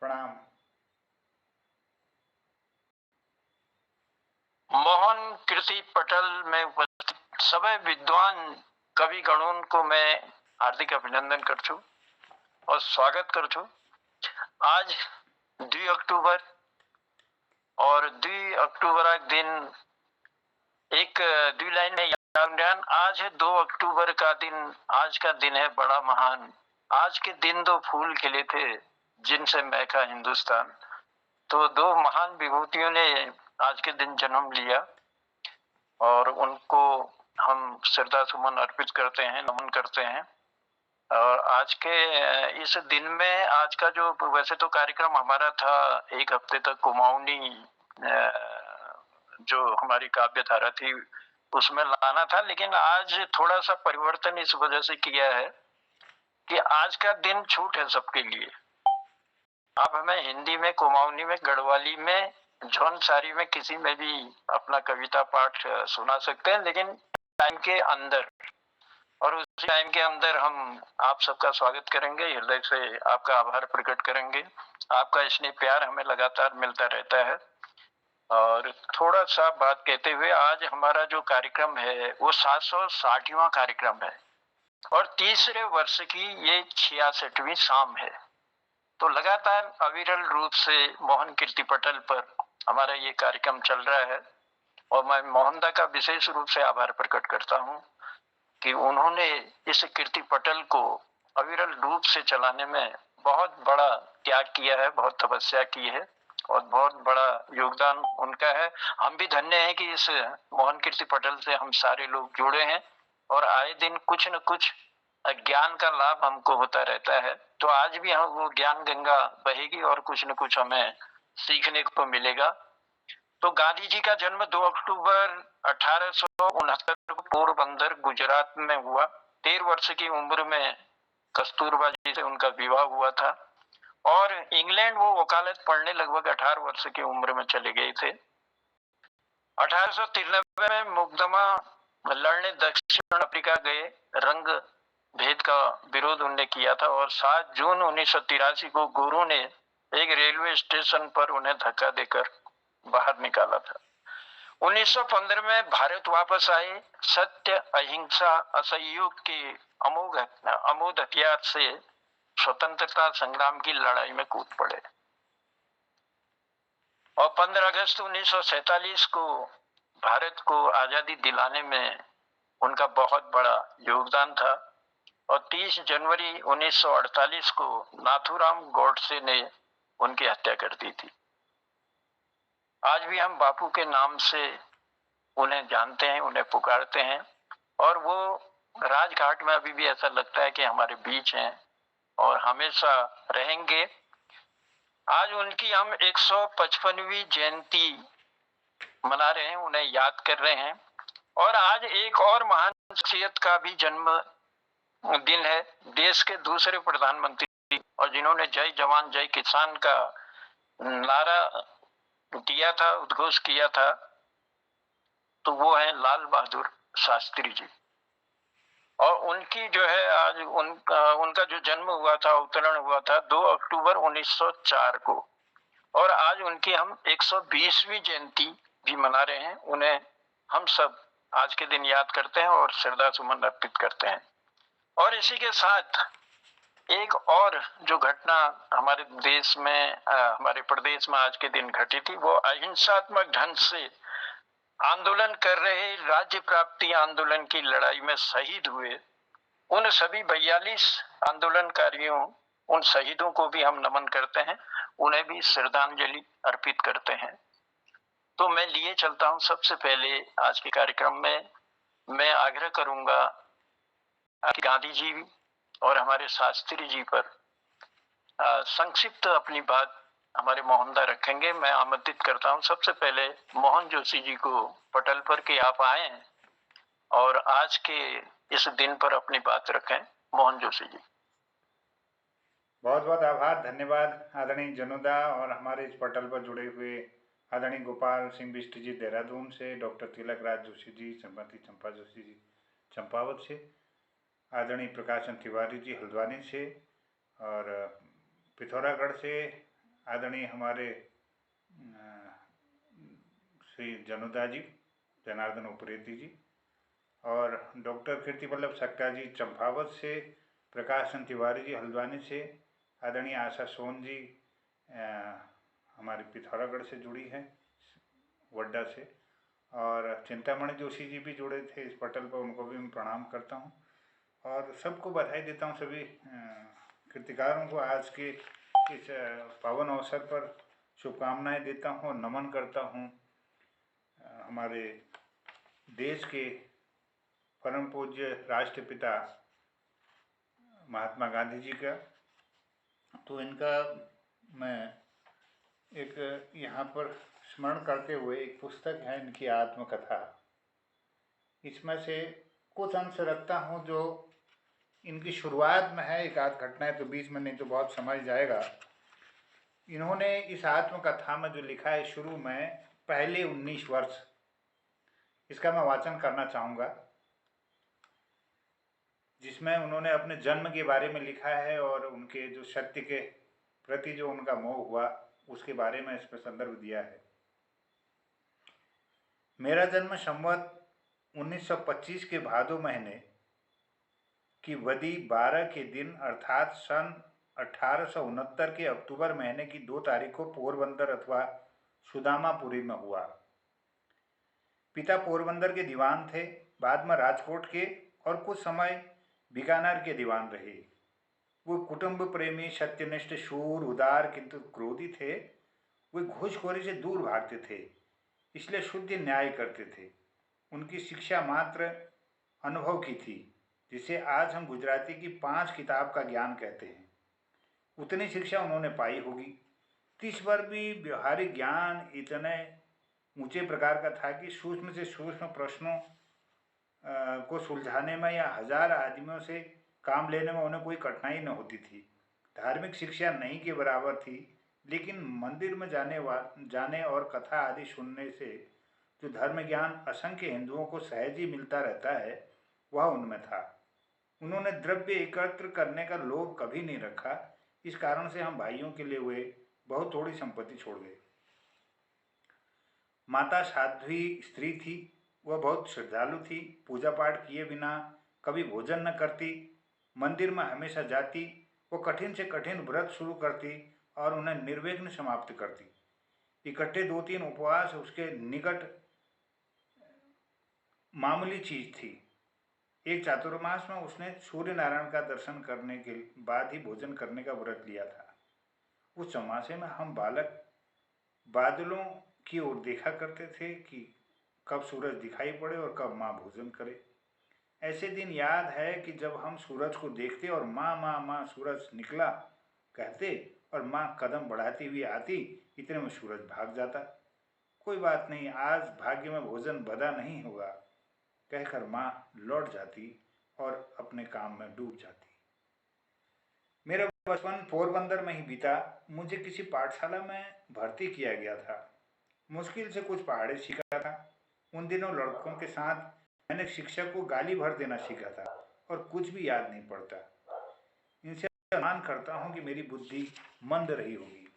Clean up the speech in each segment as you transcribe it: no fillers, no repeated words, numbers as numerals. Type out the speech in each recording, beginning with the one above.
प्रणाम। मोहन कीर्ति पटल में उपस्थित सभी विद्वान कवि गणों को मैं हार्दिक अभिनंदन करछू और स्वागत करछू। आज 2 अक्टूबर और 2 अक्टूबर दिन एक 2 लाइन में याद। आज है 2 अक्टूबर का दिन। आज का दिन है बड़ा महान। आज के दिन 2 फूल खिले थे जिनसे महका हिंदुस्तान। तो 2 महान विभूतियों ने आज के दिन जन्म लिया और उनको हम श्रद्धा सुमन अर्पित करते हैं, नमन करते हैं। और आज के इस दिन में आज का जो वैसे तो कार्यक्रम हमारा था 1 हफ्ते तक कुमाऊनी जो हमारी काव्य धारा थी उसमें लाना था, लेकिन आज थोड़ा सा परिवर्तन इस वजह से किया है कि आज का दिन छूट है सबके लिए। आप हमें हिंदी में, कुमाऊनी में, गढ़वाली में, जौनसारी में किसी में भी अपना कविता पाठ सुना सकते हैं, लेकिन टाइम के अंदर। और उसी टाइम के अंदर हम आप सबका स्वागत करेंगे, हृदय से आपका आभार प्रकट करेंगे। आपका स्नेह प्यार हमें लगातार मिलता रहता है। और थोड़ा सा बात कहते हुए, आज हमारा जो कार्यक्रम है वो 760वां कार्यक्रम है और तीसरे वर्ष की ये 66वीं शाम है। तो लगातार अविरल रूप से मोहन कीर्ति पटल पर हमारा ये कार्यक्रम चल रहा है और मैं मोहनदा का विशेष रूप से आभार प्रकट करता हूँ कि उन्होंने इस कीर्ति पटल को अविरल रूप से चलाने में बहुत बड़ा त्याग किया है, बहुत तपस्या की है और बहुत बड़ा योगदान उनका है। हम भी धन्य हैं कि इस मोहन कीर्ति पटल से हम सारे लोग जुड़े हैं और आए दिन कुछ न कुछ ज्ञान का लाभ हमको होता रहता है। तो आज भी हम वो ज्ञान गंगा बहेगी और कुछ न कुछ हमें सीखने को मिलेगा। तो गांधी जी का जन्म 2 अक्टूबर 1869 को पोरबंदर गुजरात में हुआ। 13 वर्ष की उम्र में कस्तूरबा जी से उनका विवाह हुआ था और इंग्लैंड वो वकालत पढ़ने लगभग 18 वर्ष की उम्र में चले गए थे। 1893 में मुकदमा लड़ने दक्षिण अफ्रीका गए। रंग भेद का विरोध उन्होंने किया था और 7 जून 1983 को गुरु ने एक रेलवे स्टेशन पर उन्हें धक्का देकर बाहर निकाला था। 1915 में भारत वापस आए। सत्य, अहिंसा, असहयोग के अमोघ हथियार से स्वतंत्रता संग्राम की लड़ाई में कूद पड़े और 15 अगस्त 1947 को भारत को आजादी दिलाने में उनका बहुत बड़ा योगदान था और 30 जनवरी 1948 को नाथूराम गोडसे ने उनकी हत्या कर दी थी। आज भी हम बापू के नाम से उन्हें जानते हैं, उन्हें पुकारते हैं और वो राजघाट में अभी भी ऐसा लगता है कि हमारे बीच हैं और हमेशा रहेंगे। आज उनकी हम 155वीं जयंती मना रहे हैं, उन्हें याद कर रहे हैं। और आज एक और महान शख्सियत का भी जन्म दिन है, देश के दूसरे प्रधानमंत्री और जिन्होंने जय जवान जय किसान का नारा दिया था, उद्घोष किया था, तो वो है लाल बहादुर शास्त्री जी। और उनकी जो है आज उनका जो जन्म हुआ था, अवतरण हुआ था 2 अक्टूबर 1904 को और आज उनकी हम 120वीं जयंती भी मना रहे हैं। उन्हें हम सब आज के दिन याद करते हैं और श्रद्धा सुमन अर्पित करते हैं। और इसी के साथ एक और जो घटना हमारे देश में, हमारे प्रदेश में आज के दिन घटी थी, वो अहिंसात्मक ढंग से आंदोलन कर रहे, राज्य प्राप्ति आंदोलन की लड़ाई में शहीद हुए उन सभी 42 आंदोलनकारियों, उन शहीदों को भी हम नमन करते हैं, उन्हें भी श्रद्धांजलि अर्पित करते हैं। तो मैं लिए चलता हूं। सबसे पहले आज के कार्यक्रम में मैं आग्रह करूंगा गांधी जी और हमारे शास्त्री जी पर संक्षिप्त अपनी बात हमारे मोहनदा रखेंगे। मैं आमंत्रित करता हूं सबसे पहले मोहन जोशी जी को पटल पर कि आप आए और आज के इस दिन पर अपनी बात रखें। मोहन जोशी जी। बहुत बहुत आभार, धन्यवाद आदरणीय जनुदा और हमारे इस पटल पर जुड़े हुए आदरणीय गोपाल सिंह बिष्ट जी देहरादून से, डॉक्टर तिलक राज जोशी जी, श्रीमती चंपा जोशी जी चंपावत से, आदरणीय प्रकाशन तिवारी जी हल्द्वानी से और पिथौरागढ़ से आदरणीय हमारे श्री जनुदा जी, जनार्दन उप्रेती जी, और डॉक्टर कीर्ति वल्लभ सक्का जी चंपावत से, प्रकाश चंद तिवारी जी हल्द्वानी से, आदरणीय आशा सोन जी हमारी पिथौरागढ़ से जुड़ी है, वड्डा से, और चिंतामणि जोशी जी भी जुड़े थे इस पटल पर, उनको भी मैं प्रणाम करता हूँ और सबको बधाई देता हूँ, सभी कृतिकारों को आज के इस पावन अवसर पर शुभकामनाएं देता हूँ और नमन करता हूँ हमारे देश के परम पूज्य राष्ट्रपिता महात्मा गांधी जी का। तो इनका मैं एक यहाँ पर स्मरण करते हुए एक पुस्तक है इनकी आत्मकथा, इसमें से कुछ अंश रखता हूँ जो इनकी शुरुआत में है। एक आध घटनाएं तो बीच में, नहीं तो बहुत समझ जाएगा। इन्होंने इस आत्मकथा में जो लिखा है शुरू में, पहले 19 वर्ष, इसका मैं वाचन करना चाहूँगा, जिसमें उन्होंने अपने जन्म के बारे में लिखा है और उनके जो सत्य के प्रति जो उनका मोह हुआ उसके बारे में इस पर संदर्भ दिया है। मेरा जन्म संवत 1925 के भादो महीने की वदी 12 के दिन अर्थात सन 1869 के अक्टूबर महीने की 2 तारीख को पोरबंदर अथवा सुदामापुरी में हुआ। पिता पोरबंदर के दीवान थे, बाद में राजकोट के और कुछ समय बीकानेर के दीवान रहे। वो कुटुंब प्रेमी, सत्यनिष्ठ, शूर, उदार किंतु क्रोधी थे। वे घूसखोरी से दूर भागते थे, इसलिए शुद्ध न्याय करते थे। उनकी शिक्षा मात्र अनुभव की थी, जिसे आज हम गुजराती की 5 किताब का ज्ञान कहते हैं। उतनी शिक्षा उन्होंने पाई होगी। 30 बार भी व्यवहारिक ज्ञान इतने ऊंचे प्रकार का था कि सूक्ष्म से सूक्ष्म प्रश्नों को सुलझाने में या 1000 आदमियों से काम लेने में उन्हें कोई कठिनाई न होती थी। धार्मिक शिक्षा नहीं के बराबर थी, लेकिन मंदिर में जाने और कथा आदि सुनने से जो धर्म ज्ञान असंख्य हिंदुओं को सहज ही मिलता रहता है, वह उनमें था। उन्होंने द्रव्य एकत्र करने का लोभ कभी नहीं रखा। इस कारण से हम भाइयों के लिए वे बहुत थोड़ी संपत्ति छोड़ गए। माता साध्वी स्त्री थी, वह बहुत श्रद्धालु थी। पूजा पाठ किए बिना कभी भोजन न करती, मंदिर में हमेशा जाती। वो कठिन से कठिन व्रत शुरू करती और उन्हें निर्विघ्न समाप्त करती। इकट्ठे 2-3 उपवास उसके निकट मामूली चीज थी। एक चातुर्मास में उसने सूर्य नारायण का दर्शन करने के बाद ही भोजन करने का व्रत लिया था। उस चौमासे में हम बालक बादलों की ओर देखा करते थे कि कब सूरज दिखाई पड़े और कब माँ भोजन करे। ऐसे दिन याद है कि जब हम सूरज को देखते और माँ माँ माँ सूरज निकला कहते और माँ कदम बढ़ाती हुई आती, इतने में सूरज भाग जाता। कोई बात नहीं, आज भाग्य में भोजन बदा नहीं होगा कहकर माँ लौट जाती और अपने काम में डूब जाती। मेरा बचपन पोरबंदर में ही बीता। मुझे किसी पाठशाला में भर्ती किया गया था। मुश्किल से कुछ पहाड़ी सीखा था। उन दिनों लड़कों के साथ मैंने शिक्षक को गाली भर देना सीखा था और कुछ भी याद नहीं पड़ता। इनसे अनुमान करता हूँ कि मेरी बुद्धि मंद रही होगी।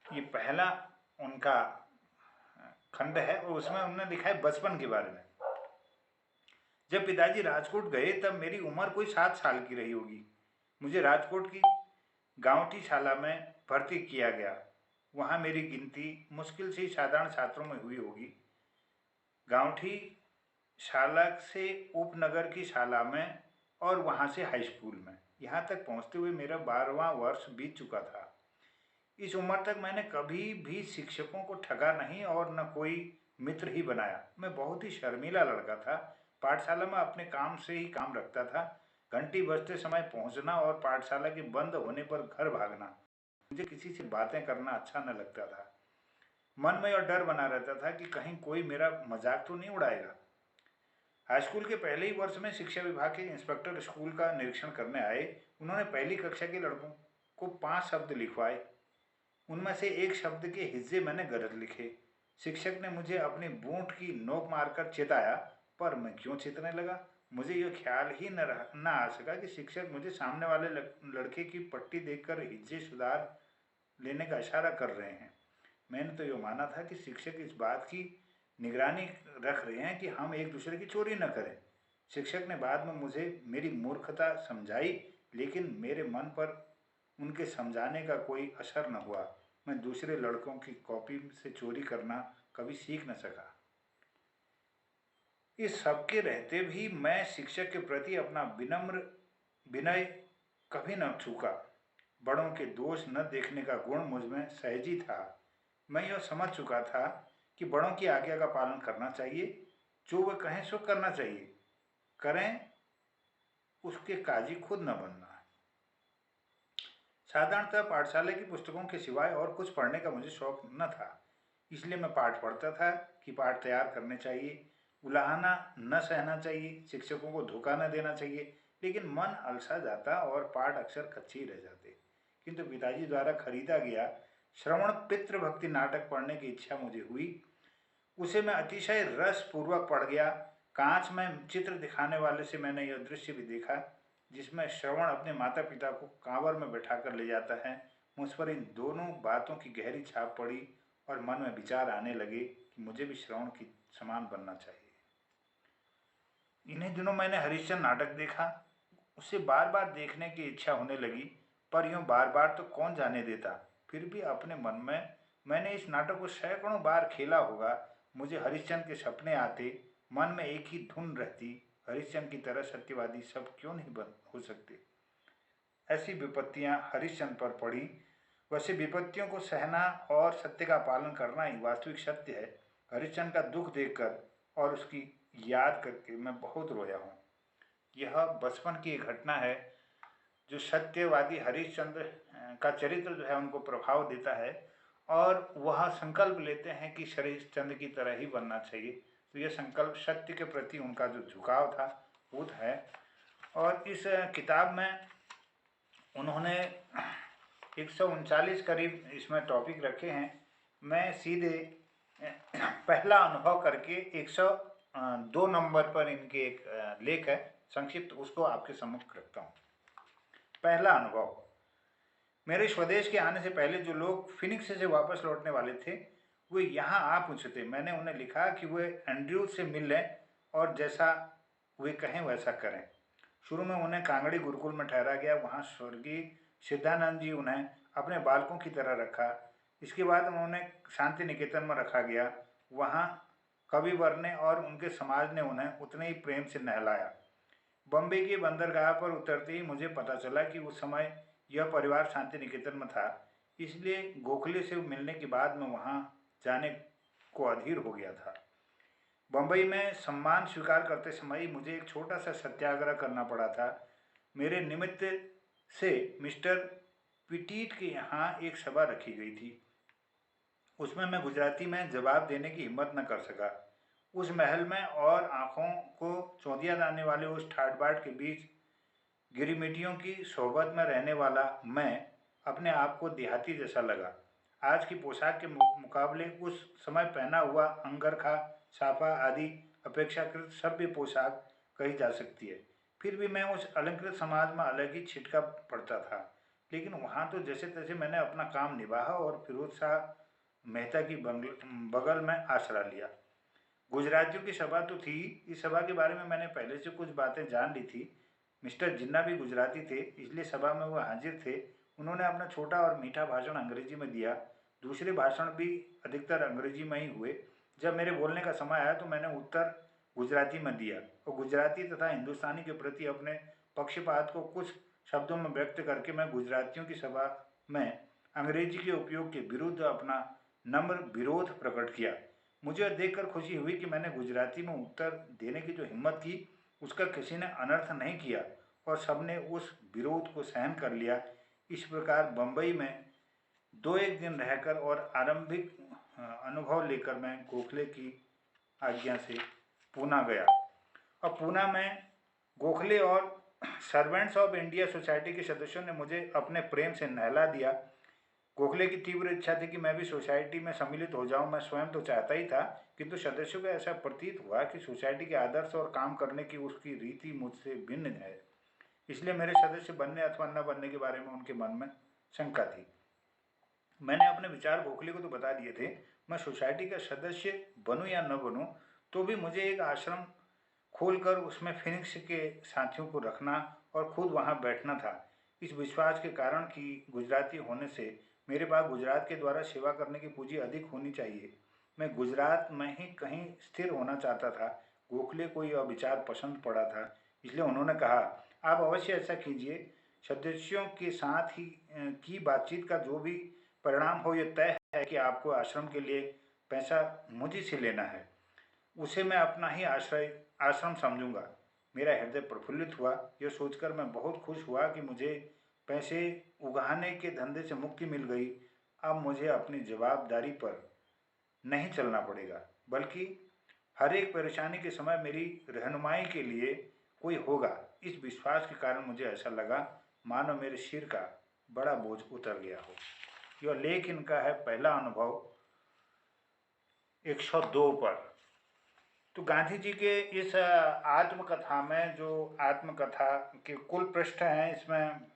ये पहला उनका खंड है और उसमें उन्होंने लिखा है बचपन के बारे में। जब पिताजी राजकोट गए तब मेरी उम्र कोई 7 साल की रही होगी। मुझे राजकोट की गांवटी शाला में भर्ती किया गया। वहाँ मेरी गिनती मुश्किल से साधारण छात्रों में हुई होगी। गांवठी शाला से उपनगर की शाला में और वहाँ से हाई स्कूल में। यहाँ तक पहुँचते हुए मेरा 12वां वर्ष बीत चुका था। इस उम्र तक मैंने कभी भी शिक्षकों को ठगा नहीं और न कोई मित्र ही बनाया। मैं बहुत ही शर्मीला लड़का था। पाठशाला में अपने काम से ही काम रखता था। घंटी बजते समय पहुंचना और पाठशाला के बंद होने पर घर भागना। मुझे किसी से बातें करना अच्छा न लगता था। मन में और डर बना रहता था कि कहीं कोई मेरा मजाक तो नहीं उड़ाएगा। हाई स्कूल के पहले ही वर्ष में शिक्षा विभाग के इंस्पेक्टर स्कूल का निरीक्षण करने आए। उन्होंने पहली कक्षा के लड़कों को 5 शब्द लिखवाए। उनमें से एक शब्द के हिज्जे मैंने गलत लिखे। शिक्षक ने मुझे अपनी बूट की नोक मारकर चेताया, पर मैं क्यों चेतने लगा? मुझे यह ख्याल ही न आ सका कि शिक्षक मुझे सामने वाले लड़के की पट्टी देखकर हिज्जे सुधार लेने का इशारा कर रहे हैं। मैंने तो यह माना था कि शिक्षक इस बात की निगरानी रख रहे हैं कि हम एक दूसरे की चोरी न करें। शिक्षक ने बाद में मुझे मेरी मूर्खता समझाई, लेकिन मेरे मन पर उनके समझाने का कोई असर न हुआ। मैं दूसरे लड़कों की कॉपी से चोरी करना कभी सीख न सका। इस सब के रहते भी मैं शिक्षक के प्रति अपना विनम्र विनय कभी न चूका। बड़ों के दोष न देखने का गुण मुझमें सहज ही था। मैं यह समझ चुका था कि बड़ों की आज्ञा का पालन करना चाहिए, जो वे कहें सो करना चाहिए, करें उसके काजी खुद न बनना। साधारणतः पाठशाला की पुस्तकों के सिवाय और कुछ पढ़ने का मुझे शौक न था। इसलिए मैं पाठ पढ़ता था कि पाठ तैयार करने चाहिए, उलाहना न सहना चाहिए, शिक्षकों को धोखा न देना चाहिए। लेकिन मन अलसा जाता और पाठ अक्सर कच्चे ही रह जाते। किंतु पिताजी द्वारा खरीदा गया श्रवण पितृभक्ति नाटक पढ़ने की इच्छा मुझे हुई। उसे मैं अतिशय रसपूर्वक पढ़ गया। कांच में चित्र दिखाने वाले से मैंने यह दृश्य भी देखा, जिसमें श्रवण अपने माता पिता को कांवर में बैठाकर ले जाता है। मुझ पर इन दोनों बातों की गहरी छाप पड़ी और मन में विचार आने लगे कि मुझे भी श्रवण की समान बनना चाहिए। इन्हीं दिनों मैंने हरिश्चंद्र नाटक देखा। उसे बार बार देखने की इच्छा होने लगी, पर यूं बार बार तो कौन जाने देता। फिर भी अपने मन में मैंने इस नाटक को सैकड़ों बार खेला होगा। मुझे हरिश्चंद्र के सपने आते, मन में एक ही धुन रहती, हरिश्चंद्र की तरह सत्यवादी सब क्यों नहीं बन हो सकते। ऐसी विपत्तियां हरिश्चंद्र पर पड़ी। वैसे विपत्तियों को सहना और सत्य का पालन करना ही वास्तविक सत्य है। हरिश्चंद्र का दुख देखकर और उसकी याद करके मैं बहुत रोया हूँ। यह बचपन की एक घटना है जो सत्यवादी हरिश्चंद्र का चरित्र जो है उनको प्रभाव देता है, और वह संकल्प लेते हैं कि हरिश्चंद्र की तरह ही बनना चाहिए। तो यह संकल्प सत्य के प्रति उनका जो झुकाव था वो है। और इस किताब में उन्होंने 139 करीब इसमें टॉपिक रखे हैं। मैं सीधे पहला अनुभव करके 102 नंबर पर इनके एक लेख है संक्षिप्त, उसको आपके सम्मुख रखता हूँ। पहला अनुभव। मेरे स्वदेश के आने से पहले जो लोग फिनिक्स से वापस लौटने वाले थे वे यहाँ आ पूछे थे। मैंने उन्हें लिखा कि वे एंड्रयूज से मिल लें और जैसा वे कहें वैसा करें। शुरू में उन्हें कांगड़ी गुरुकुल में ठहरा गया। वहाँ स्वर्गीय सिद्धानंद जी उन्हें अपने बालकों की तरह रखा। इसके बाद उन्हें शांति निकेतन में रखा गया। वहाँ कविवर ने और उनके समाज ने उन्हें उतने ही प्रेम से नहलाया। बम्बई के बंदरगाह पर उतरते ही मुझे पता चला कि उस समय यह परिवार शांति निकेतन में था। इसलिए गोखले से मिलने के बाद मैं वहाँ जाने को अधीर हो गया था। बम्बई में सम्मान स्वीकार करते समय मुझे एक छोटा सा सत्याग्रह करना पड़ा था। मेरे निमित्त से मिस्टर पिटीट के यहाँ एक सभा रखी गई थी। उसमें मैं गुजराती में जवाब देने की हिम्मत न कर सका। उस महल में और आँखों को चौंधिया जाने वाले उस ठाट बाट के बीच गिरिमिटियों की सोहबत में रहने वाला मैं अपने आप को देहाती जैसा लगा। आज की पोशाक के मुकाबले उस समय पहना हुआ अंगरखा, साफा आदि अपेक्षाकृत सभ्य पोशाक कही जा सकती है। फिर भी मैं उस अलंकृत समाज में अलग ही छिटका पड़ता था। लेकिन वहाँ तो जैसे तैसे मैंने अपना काम निभाया और फिरोज शाह मेहता की बगल में आसरा लिया। गुजरातियों की सभा तो थी। इस सभा के बारे में मैंने पहले से कुछ बातें जान ली थी। मिस्टर जिन्ना भी गुजराती थे, इसलिए सभा में वह हाजिर थे। उन्होंने अपना छोटा और मीठा भाषण अंग्रेजी में दिया। दूसरे भाषण भी अधिकतर अंग्रेजी में ही हुए। जब मेरे बोलने का समय आया तो मैंने उत्तर गुजराती में दिया और गुजराती तथा हिंदुस्तानी के प्रति अपने पक्षपात को कुछ शब्दों में व्यक्त करके मैं गुजरातियों की सभा में अंग्रेजी के उपयोग के विरुद्ध अपना नम्र विरोध प्रकट किया। मुझे देखकर खुशी हुई कि मैंने गुजराती में उत्तर देने की जो हिम्मत की उसका किसी ने अनर्थ नहीं किया और सबने उस विरोध को सहन कर लिया। इस प्रकार बम्बई में 2-1 दिन रहकर और आरंभिक अनुभव लेकर मैं गोखले की आज्ञा से पूना गया। और पूना में गोखले और सर्वेंट्स ऑफ इंडिया सोसाइटी के सदस्यों ने मुझे अपने प्रेम से नहला दिया। गोखले की तीव्र इच्छा थी कि मैं भी सोसाइटी में सम्मिलित हो जाऊं। मैं स्वयं तो चाहता ही था, किंतु सदस्यों को ऐसा प्रतीत हुआ कि सोसाइटी के आदर्श और काम करने की उसकी रीति मुझसे भिन्न है। इसलिए मेरे सदस्य बनने अथवा न बनने के बारे में उनके मन में शंका थी। मैंने अपने विचार गोखले को तो बता दिए थे। मैं सोसाइटी का सदस्य बनूं या न बनूं, तो भी मुझे एक आश्रम खोलकर उसमें फिनिक्स के साथियों को रखना और खुद वहां बैठना था। इस विश्वास के कारण कि गुजराती होने से मेरे पास गुजरात के द्वारा सेवा करने की पूंजी अधिक होनी चाहिए, मैं गुजरात में ही कहीं स्थिर होना चाहता था। गोखले को यह विचार पसंद पड़ा था, इसलिए उन्होंने कहा, आप अवश्य ऐसा कीजिए। सदस्यों के साथ ही की बातचीत का जो भी परिणाम हो, यह तय है कि आपको आश्रम के लिए पैसा मुझी से लेना है। उसे मैं अपना ही आश्रम समझूंगा। मेरा हृदय प्रफुल्लित हुआ। यह सोचकर मैं बहुत खुश हुआ कि मुझे पैसे उगाने के धंधे से मुक्ति मिल गई। अब मुझे अपनी जवाबदारी पर नहीं चलना पड़ेगा, बल्कि हर एक परेशानी के समय मेरी रहनुमाई के लिए कोई होगा। इस विश्वास के कारण मुझे ऐसा लगा मानो मेरे सिर का बड़ा बोझ उतर गया हो। यह लेख इनका है पहला अनुभव 102 पर। तो गांधी जी के इस आत्मकथा में, जो आत्मकथा के कुल पृष्ठ हैं, इसमें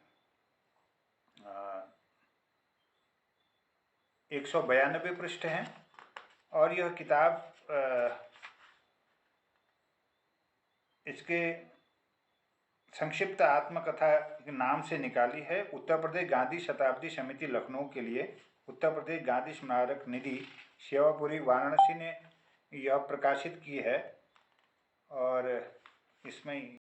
192 पृष्ठ हैं। और यह किताब इसके संक्षिप्त आत्मकथा के नाम से निकाली है। उत्तर प्रदेश गांधी शताब्दी समिति लखनऊ के लिए उत्तर प्रदेश गांधी स्मारक निधि सेवापुरी वाराणसी ने यह प्रकाशित की है। और इसमें